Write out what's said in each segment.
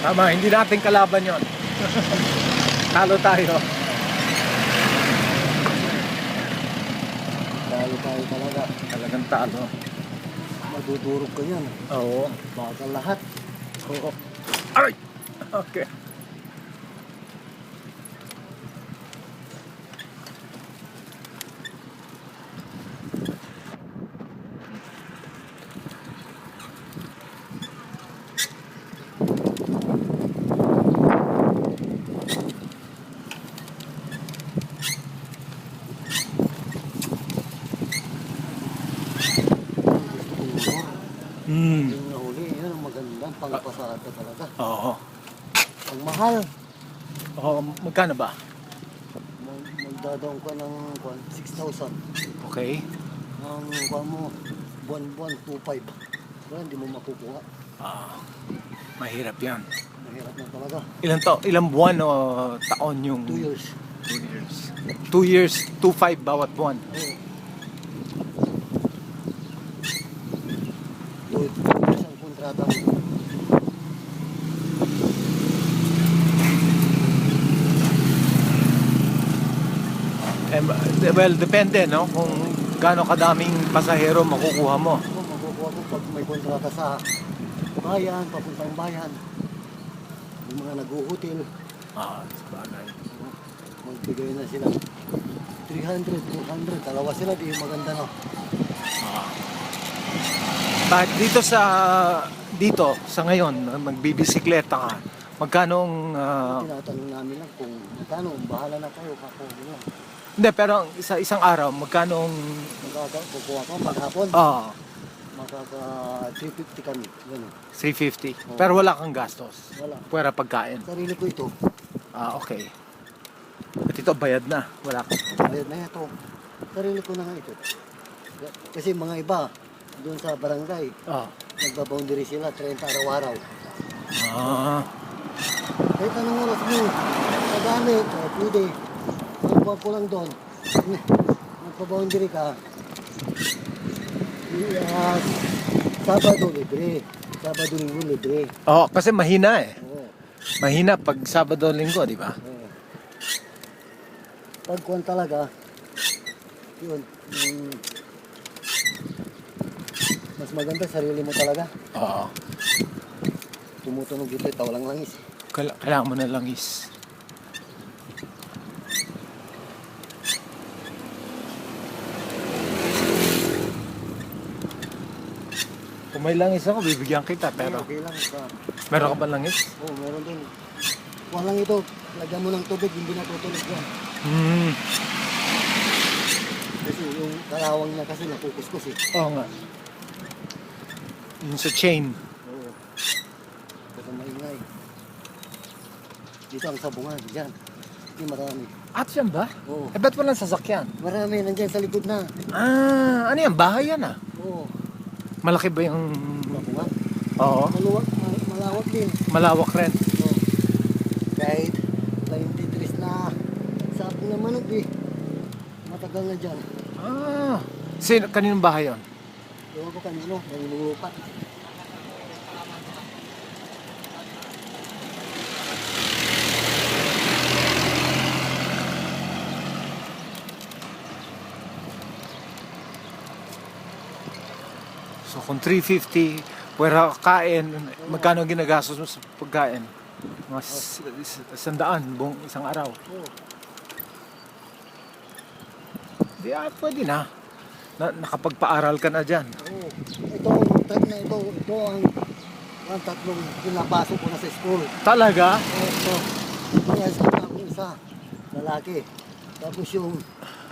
Tama, hindi natin kalaban yon. Talo tayo. Talo tayo talaga. Talagang talo. Madudurog ka yan. Oo. Bagal lahat. Oo. Aray! Okay. Yung nahuli, yan ang magandang pangpasada talaga. Oo. Ang mahal. Oo, magkano ba? Magdadaong ka ng 6,000. Okay. Ang kuha mo, buwan-buwan, 2,500. Wala, hindi mo makukuha. Mahirap yan. Mahirap na talaga. Ilang buwan o taon yung... 2 years. 2 years. 2 years, 2.5 bawat buwan. Oo. 2 years ang kontrata mo. Well, depende, no? Kung gaano kadaming pasahero makukuha mo. Ano, makukuha mo pag may kontrata sa bayan, papuntang bayan. Yung mga nag-uutil, Sabagay. magbigay na sila 300, 200. Dalawa sila, di maganda na. Bakit dito sa ngayon, magbibisikleta ka, magkano ang... Tinatanong namin lang kung magkano, bahala na kayo, kakuha lang. Hindi, pero isang araw, magkano ang... Kukuha ka maghapon, makaka 350 kami. Ganun. 350. Pero wala kang gastos. Wala. Pwera pagkain. Sarili ko ito. Okay. At ito, bayad na. Wala ka. Bayad na ito. Sarili ko na nga ito. Kasi mga iba, doon sa barangay, nagbaboundary sila, 30 araw-araw. Kahit anong oras mo, nagamit, pwede. Magkuha ko lang doon. Magpa-boundary ka. Sabado, libre. Sabado, linggo, libre. Kasi mahina eh. Oo. Mahina pag Sabado, Linggo, di ba? Oo. Pagkuhan talaga, yun, mas maganda sarili mo talaga. Oo. Tumutunog dito, itaw lang langis. Kailangan mo na langis. Kung may langis ako, bibigyan kita. Pero Okay lang. meron ka ba langis? Oo, meron din. Kuha lang ito, lagyan mo ng tubig, hindi natutunog yan. Kasi yung kalawang niya kasi nakukuskus eh. Oo nga. Yung sa chain. Oo. Kasi maingay. Dito ang sabungan, dyan. Hindi marami. At yan ba? Oo. Ba't walang sasakyan? Marami, nandyan sa likod na. Ano yan? Bahay yan ah. Oo. Malaki ba yung... Sabungan. Oo. Malawak din. Malawak rin. Oo. Kahit 23 na sapong na manok eh. Matagal na dyan. Kaninong bahay yun? Ewan ko kanino, nanginuupat. So kung 350, pwera kain, magkano ginagastos mo sa pagkain? Mga 100 buong isang araw. Oo. Di pwede na. Nakapagpaaral ka na dyan. Oo. Ito, ito ang tatlong pinapasok ko na sa school. Talaga? Oo, ito. Kaya sa ako isa, lalaki. Tapos yung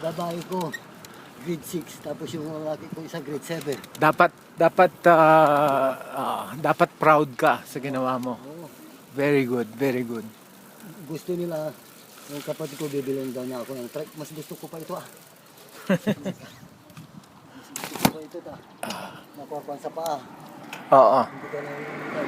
babae ko, grade 6. Tapos yung lalaki ko isa, grade 7. Dapat proud ka sa ginawa mo. Oo. Very good, very good. Gusto nila, yung kapatid ko bibilin daw na ako ng trike. Mas gusto ko pa ito Mas gusto ko pa ito Nakuha ko sa paa. Oo. Hindi ka na